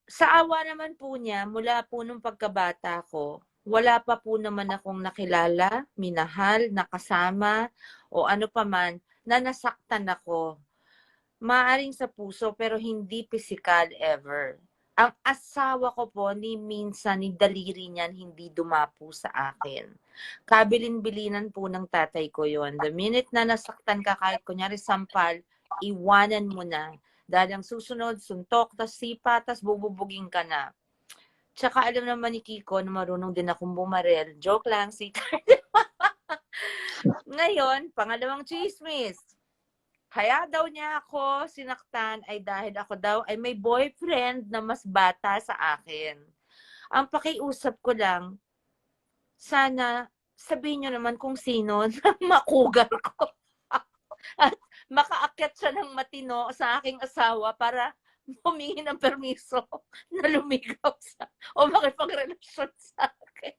Sa awa naman po niya, mula po nung pagkabata ko, wala pa po naman akong nakilala, minahal, nakasama, o ano pa man, na nasaktan ako. Maaring sa puso, pero hindi physical ever. Ang asawa ko po, ni minsan, ni daliri niyan, hindi dumapo sa akin. Kabilin-bilinan po ng tatay ko yon. The minute na nasaktan ka, kahit kunyari sampal, iwanan mo na. Dahil ang susunod, suntok, tas sipa, tas bububugin ka na. Tsaka alam naman ni Kiko na marunong din akong bumarel. Joke lang, si Ngayon, pangalawang chismis. Kaya daw niya ako sinaktan ay dahil ako daw ay may boyfriend na mas bata sa akin. Ang pakiusap ko lang, sana sabihin niyo naman kung sino na makugal ko. At makaakyat siya ng matino sa aking asawa para humingi ng permiso na lumigaw sa o makipagrelasyon sa akin.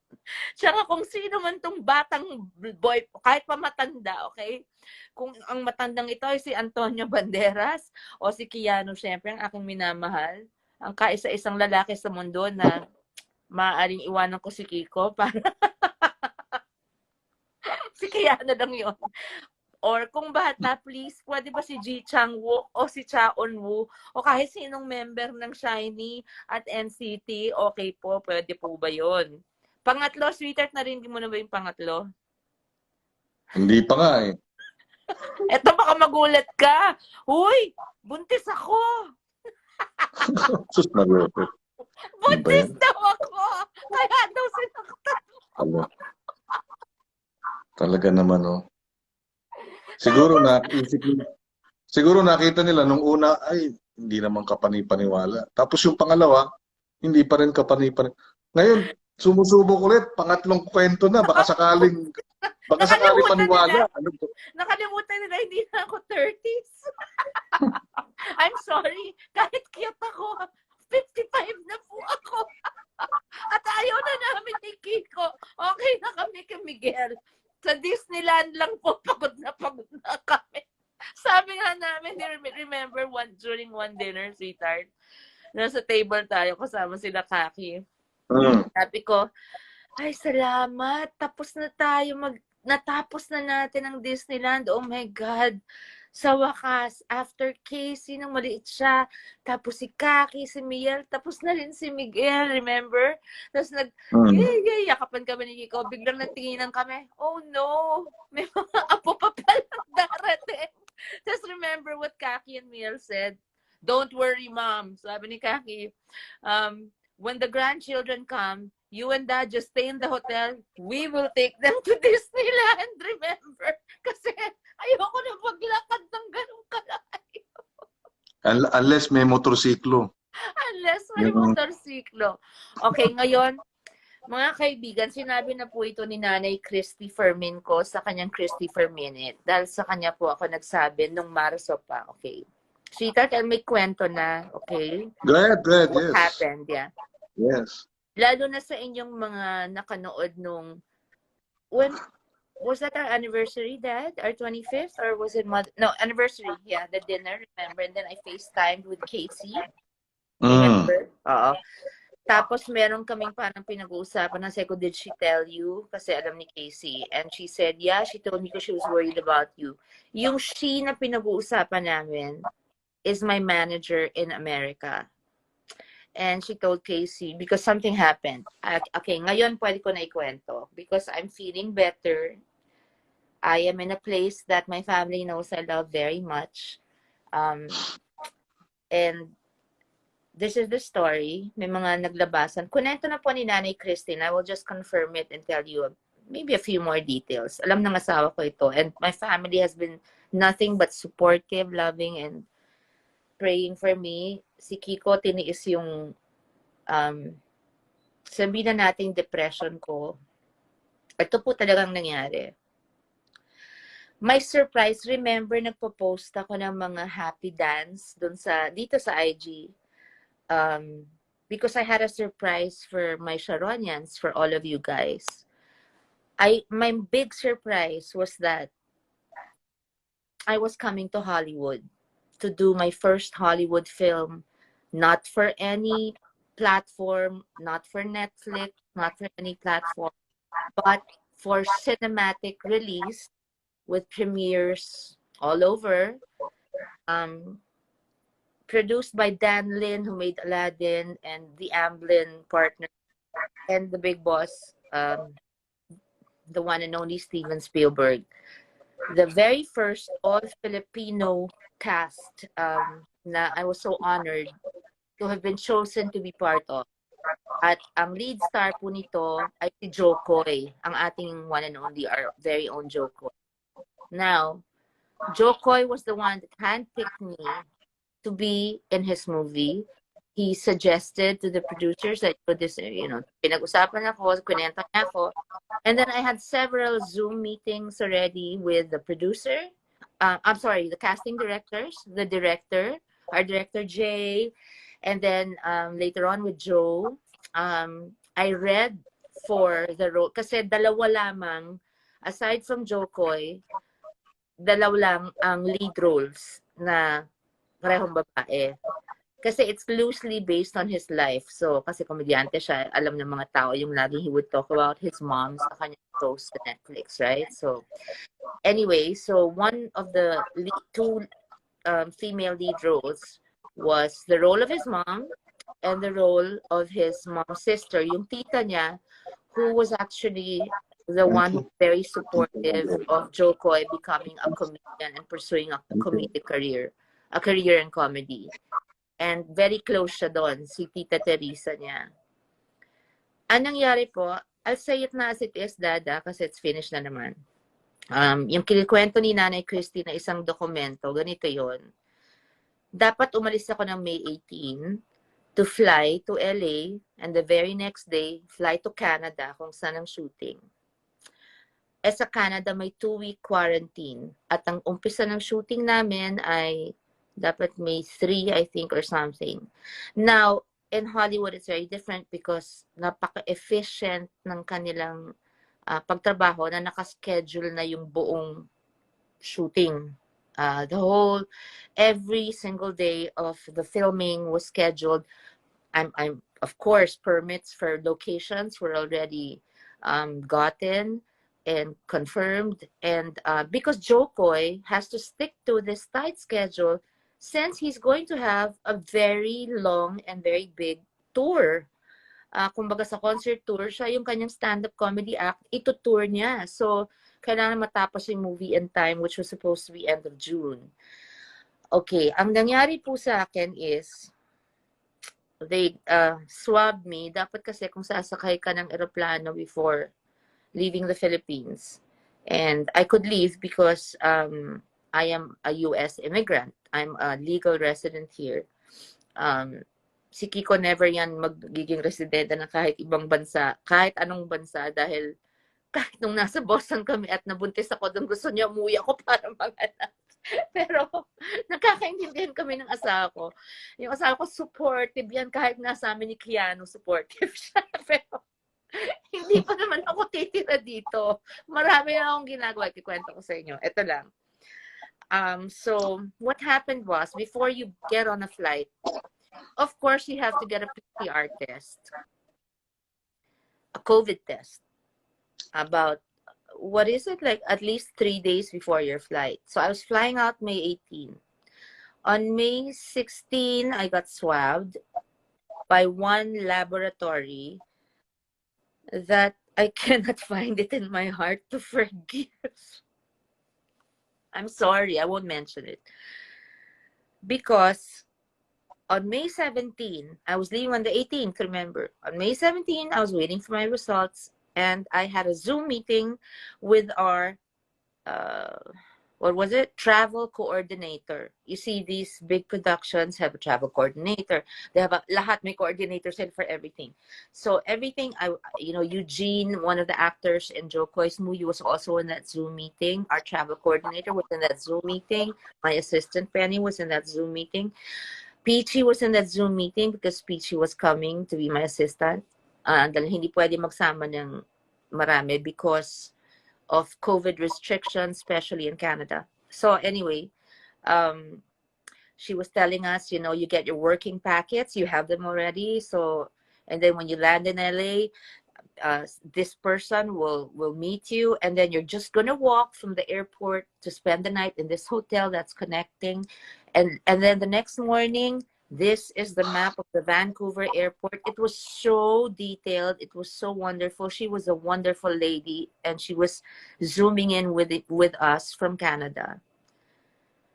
Tsaka kung sino man tong batang boy, kahit pa matanda, okay? Kung ang matandang ito ay si Antonio Banderas o si Keanu, syempre ang aking minamahal, ang kaisa-isang lalaki sa mundo na maaaring iwanan ko si Kiko para si Keanu lang yun. Or kung bata, please, pwede ba si Ji Chang-wook o si Cha-on-woo o kahit sinong member ng SHINee at NCT, okay po, pwede po ba yun? Pangatlo, sweetheart, narinig mo na ba yung pangatlo? Hindi pa nga eh. Eto, baka magulat ka. Uy, buntis ako. Sus, Mario. Buntis daw ako. Kaya daw sinaktan. Ano? Talaga naman, oh. Siguro siguro nakita nila nung una, ay, hindi naman kapani-paniwala. Tapos yung pangalawa, hindi pa rin kapani-paniwala. Ngayon, sumusubok ulit, pangatlong kwento na, baka sakaling Nakalimutan paniwala. nila. Nakalimutan nila, hindi na ako 30s. I'm sorry. Kahit cute ako, 55 na po ako. At ayaw na namin ni Kiko. Okay na kami kay Miguel. Sa Disneyland lang po, pagod na kami. Sabi nga namin, remember during one dinner, sweetheart, nasa table tayo kasama sila Kaki. Sabi ko, ay salamat, tapos na tayo natapos na natin ang Disneyland. Oh my God. Sa wakas, after Casey, nung maliit siya, tapos si Kaki, si Miel, tapos na rin si Miguel, remember? Tapos yakapan kami ni Kiko, biglang nagtinginan kami, oh no, may mga apo pa palang darating. Tapos remember what Kaki and Miel said? Don't worry, Mom. Sabi ni Kaki, when the grandchildren come, you and Dad just stay in the hotel. We will take them to Disneyland, remember? Kasi ayoko na maglakad ng ganung kalayo. Unless may motorsiklo. Unless may motorsiklo. Okay, ngayon, mga kaibigan, sinabi na po ito ni Nanay Christy Fermin ko sa kanyang Christopher Minute. Dahil sa kanya po ako nagsabi nung Marso pa, okay? Sweetheart, I'll make kwento na, okay? Go ahead, What yes. happened, yeah. Yes. Lalo na sa inyong mga nakanood nung, when, was that our anniversary, Dad? Our 25th? Or was it, no, anniversary, yeah, the dinner, remember? And then I FaceTimed with Casey. Remember? Oo. Tapos meron kaming parang pinag-uusapan na sabi ko, did she tell you? Kasi alam ni Casey. And she said, yeah, she told me because she was worried about you. Yung she na pinag-uusapan namin is my manager in America. And she told Casey, because something happened. Okay, ngayon pwede ko na ikwento. Because I'm feeling better. I am in a place that my family knows I love very much. And this is the story. May mga naglabasan. Kunento na po ni Nanay Christine. I will just confirm it and tell you maybe a few more details. Alam ng asawa ko ito. And my family has been nothing but supportive, loving, and praying for me. Si Kiko, tiniis yung sabihin na nating depression ko. Ito po talagang nangyari. My surprise, remember, nagpo-post ako ng mga happy dance dito sa IG. Because I had a surprise for my Sharonians, for all of you guys. My big surprise was that I was coming to Hollywood to do my first Hollywood film, not for any platform, not for Netflix, not for any platform, but for cinematic release with premieres all over. Um, Produced by Dan Lin, who made Aladdin, and the Amblin partner, and the big boss, the one and only Steven Spielberg. The very first all-Filipino cast na I was so honored to have been chosen to be part of. At ang lead star po nito ay si Joe Coy, ang ating one and only, our very own Joe Coy. Now, Joe Coy was the one that handpicked me to be in his movie. He suggested to the producers that this, pinag-usapan ako, kunenta niya ako. And then I had several Zoom meetings already with the producer. I'm sorry, the casting directors, the director, our director Jay, and then later on with Joe. I read for the role kasi dalawa lamang, aside from Joe Coy, dalawa lang ang lead roles na parehong babae. Kasi it's loosely based on his life. So, kasi komedyante siya, alam ng mga tao yung lagi he would talk about his mom sa kanyang shows sa Netflix, right? So, anyway, so one of the two female lead roles was the role of his mom and the role of his mom's sister, yung tita niya, who was actually the one who was very supportive of Joe Coy becoming a comedian and pursuing a comedic career, a career in comedy. And very close siya doon, si Tita Teresa niya. Anong nangyari po, I'll say it na as it is, Dada, kasi it's finished na naman. Yung kinikwento ni Nanay Christy na isang dokumento, ganito yon. Dapat umalis ako ng May 18 to fly to LA, and the very next day, fly to Canada kung saan ang shooting. Sa Canada, may 2-week quarantine. At ang umpisa ng shooting namin ay dapat May 3, I think, or something. Now, in Hollywood, it's very different because napaka-efficient ng kanilang pagtrabaho na nakaschedule na yung buong shooting. Every single day of the filming was scheduled. I'm of course, permits for locations were already gotten and confirmed. And because Joe Coy has to stick to this tight schedule, since he's going to have a very long and very big tour. Kumbaga sa concert tour, siya yung kanyang stand-up comedy act, ito-tour niya. So, kailangan matapos yung movie in time, which was supposed to be end of June. Okay, ang nangyari po sa akin is, they swabbed me. Dapat kasi kung sasakay ka ng eroplano before leaving the Philippines. And I could leave because I am a U.S. immigrant. I'm a legal resident here. Si Kiko never yan magiging residente ng kahit ibang bansa, kahit anong bansa, dahil kahit nung nasa Boston kami at nabuntis ako, doon gusto niya umuwi ako para manganak. Pero nakakaintindihan kami ng asawa ko. Yung asawa ko supportive yan, kahit nasa amin ni Keanu, supportive siya. Pero hindi pa naman ako titira dito. Marami na akong ginagawa. Kikwento ko sa inyo. Ito lang. So what happened was, before you get on a flight, of course you have to get a PCR test, a COVID test, about, what is it, like at least 3 days before your flight. So I was flying out May 18. On May 16, I got swabbed by one laboratory that I cannot find it in my heart to forgive. I'm sorry, I won't mention it. Because on May 17, I was leaving on the 18th, remember. On May 17, I was waiting for my results, and I had a Zoom meeting with our, travel coordinator. You see, these big productions have a travel coordinator. They have lahat may coordinators for everything. So everything, Eugene, one of the actors in Joe Coy's movie, was also in that Zoom meeting. Our travel coordinator was in that Zoom meeting. My assistant Penny was in that Zoom meeting. Peachy was in that Zoom meeting because Peachy was coming to be my assistant. Dahil hindi pwede magsama ng marami because of COVID restrictions, especially in Canada. So anyway, she was telling us, you get your working packets, you have them already. So And then when you land in LA, this person will meet you, and then you're just gonna walk from the airport to spend the night in this hotel that's connecting, and then the next morning, this is the map of the Vancouver airport. It was so detailed. It was so wonderful. She was a wonderful lady, and she was zooming in with us from Canada.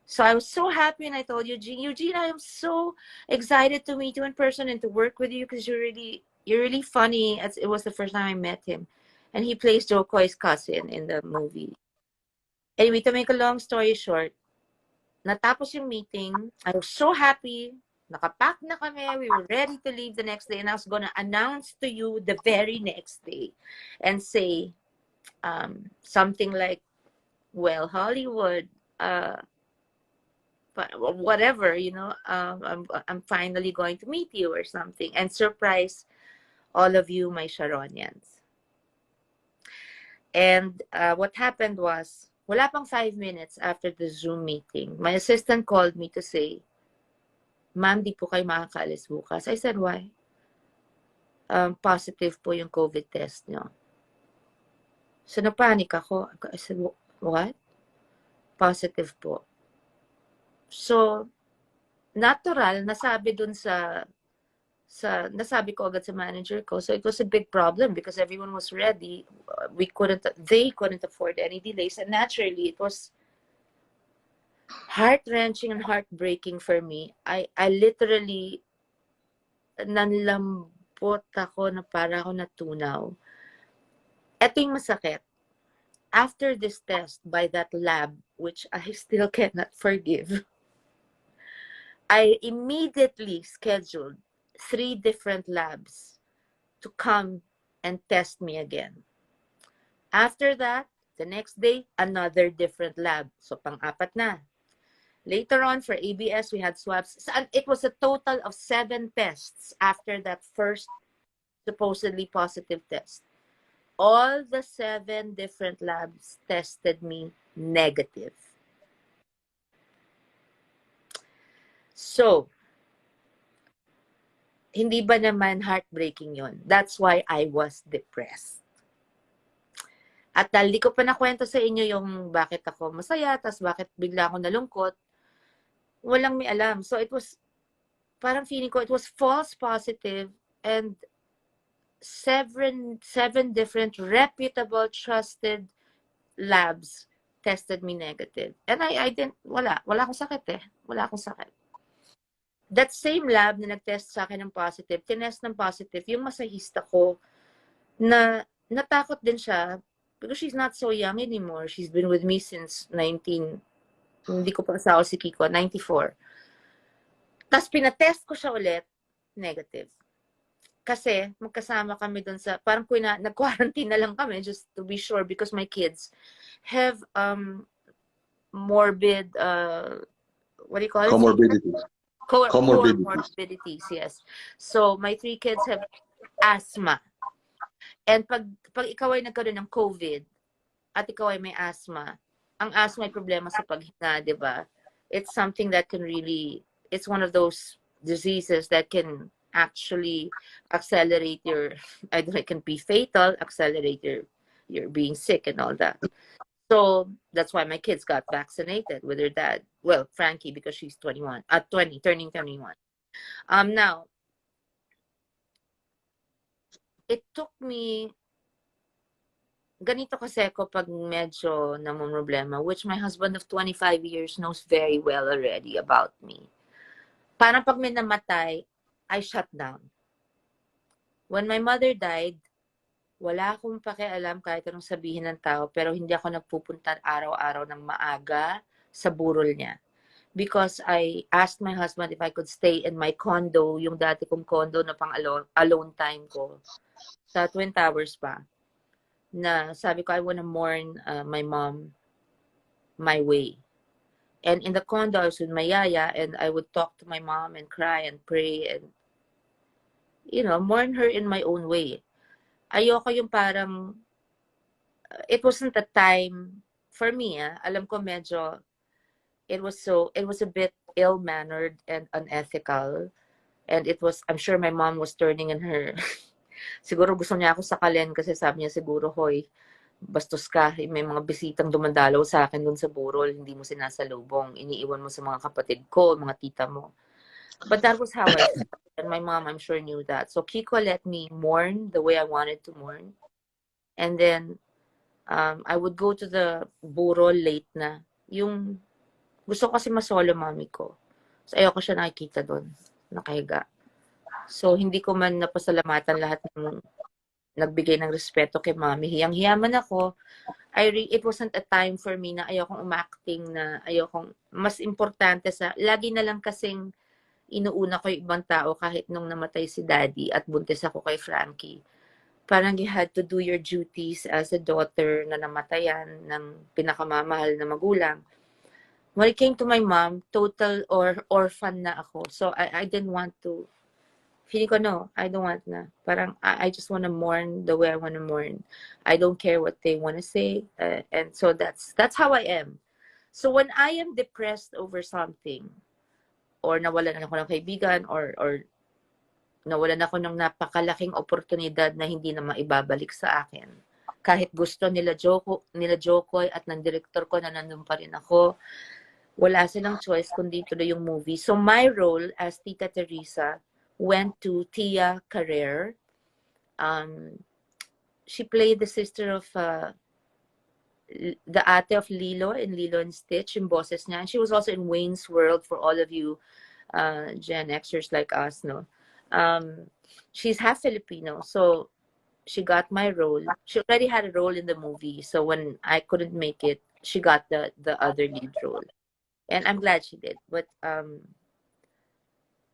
So I was so happy, and I told Eugene, I am so excited to meet you in person and to work with you because you're really funny. As it was the first time I met him, and he plays Joe Coy's cousin in the movie. Anyway, to make a long story short, natapos yung meeting. I was so happy. Nakapack na kami. We were ready to leave the next day, and I was gonna announce to you the very next day and say something like, "Well, Hollywood, whatever, I'm finally going to meet you," or something, and surprise all of you, my Sharonians. And what happened was, wala pang 5 minutes after the Zoom meeting, my assistant called me to say, "Ma'am, di po kayo makakaalis bukas." I said, "Why?" "Positive po yung COVID test nyo." So, napanik ako. I said, "What?" "Positive po." So, natural, nasabi dun nasabi ko agad sa manager ko. So it was a big problem because everyone was ready. They couldn't afford any delays. And naturally, it was heart-wrenching and heartbreaking for me. I literally, nanlambot ako na para ako natunaw. Ito yung masakit. After this test by that lab, which I still cannot forgive, I immediately scheduled 3 different labs to come and test me again. After that, the next day, another different lab. So, pang-apat na. Later on, for ABS, we had swabs. It was a total of 7 tests after that first supposedly positive test. All the 7 different labs tested me negative. So, hindi ba naman heartbreaking yun? That's why I was depressed. At dahil di ko pa nakwento sa inyo yung bakit ako masaya, tas bakit bigla ako nalungkot, walang may alam. So it was, parang feeling ko, it was false positive, and 7 different reputable, trusted labs tested me negative. And I didn't, wala akong sakit eh. Wala akong sakit. That same lab na nag-test sa akin ng positive, tinest ng positive, yung masahista ko, na natakot din siya, because she's not so young anymore. She's been with me since hindi ko pa asawa si Kiko, 94. Tapos pinatest ko siya ulit, negative. Kasi magkasama kami dun sa, parang nag-quarantine na lang kami just to be sure because my kids have morbid, what do you call it? Comorbidities. Comorbidities, yes. So my 3 kids have asthma. And pag ikaw ay nagkaroon ng COVID at ikaw ay may asthma, ang asthma ay problema sa paghinga, di ba? It's something that can really, it's one of those diseases that can actually accelerate either it can be fatal, accelerate your being sick and all that. So that's why my kids got vaccinated with their dad. Well, Frankie, because she's 20, turning 21. Now, it took me, ganito kasi ako pag medyo namumroblema, which my husband of 25 years knows very well already about me. Parang pag may namatay, I shut down. When my mother died, wala akong pakialam kahit anong sabihin ng tao, pero hindi ako nagpupunta araw-araw ng maaga sa burol niya. Because I asked my husband if I could stay in my condo, yung dati kong condo na pang alone time ko, sa Twin Towers pa. Na sabi ko, I wanna mourn my mom my way. And in the condo, I was with my yaya, and I would talk to my mom and cry and pray and, mourn her in my own way. Ayoko yung parang, it wasn't a time for me. Alam ko medyo, it was a bit ill-mannered and unethical. And it was, I'm sure my mom was turning in her. Siguro gusto niya ako sakalin kasi sabi niya siguro, hoy, bastos ka, may mga bisitang dumandalaw sa akin dun sa burol, hindi mo sinasalubong, iniiwan mo sa mga kapatid ko, mga tita mo. But that was how I felt. And my mom, I'm sure, knew that. So Kiko let me mourn the way I wanted to mourn. And then, I would go to the burol late na. Yung, gusto ko kasi masolo mami ko. So ayoko siya nakikita doon, nakahiga. So hindi ko man napasalamatan lahat ng nagbigay ng respeto kay mami. Hiyang-hiya man ako. It wasn't a time for me na ayokong umacting, na ayokong, mas importante lagi na lang kasing inuuna ko yung ibang tao kahit nung namatay si daddy at buntis ako kay Frankie. Parang you had to do your duties as a daughter na namatayan ng pinakamamahal na magulang. When it came to my mom, total orphan na ako. So I didn't want to, feeling ko no, I don't want na. Parang I just want to mourn the way I want to mourn. I don't care what they want to say. And so that's how I am. So when I am depressed over something, or nawalan ako ng kaibigan, or nawalan ako ng napakalaking oportunidad na hindi na maibabalik sa akin. Kahit gusto nila Jokoy at ng director ko na nandun pa rin ako, wala silang choice kundi tuloy yung movie. So my role as Tita Teresa went to Tia Carrere. She played the sister of the ate of Lilo in Lilo and Stitch, yung boses niya. And she was also in Wayne's World, for all of you Gen Xers like us, no? She's half Filipino, so she got my role. She already had a role in the movie, so when I couldn't make it, she got the other lead role. And I'm glad she did. But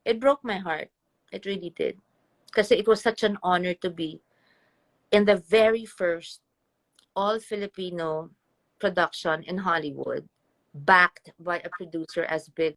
it broke my heart. It really did. Because it was such an honor to be in the very first all-Filipino production in Hollywood, backed by a producer as big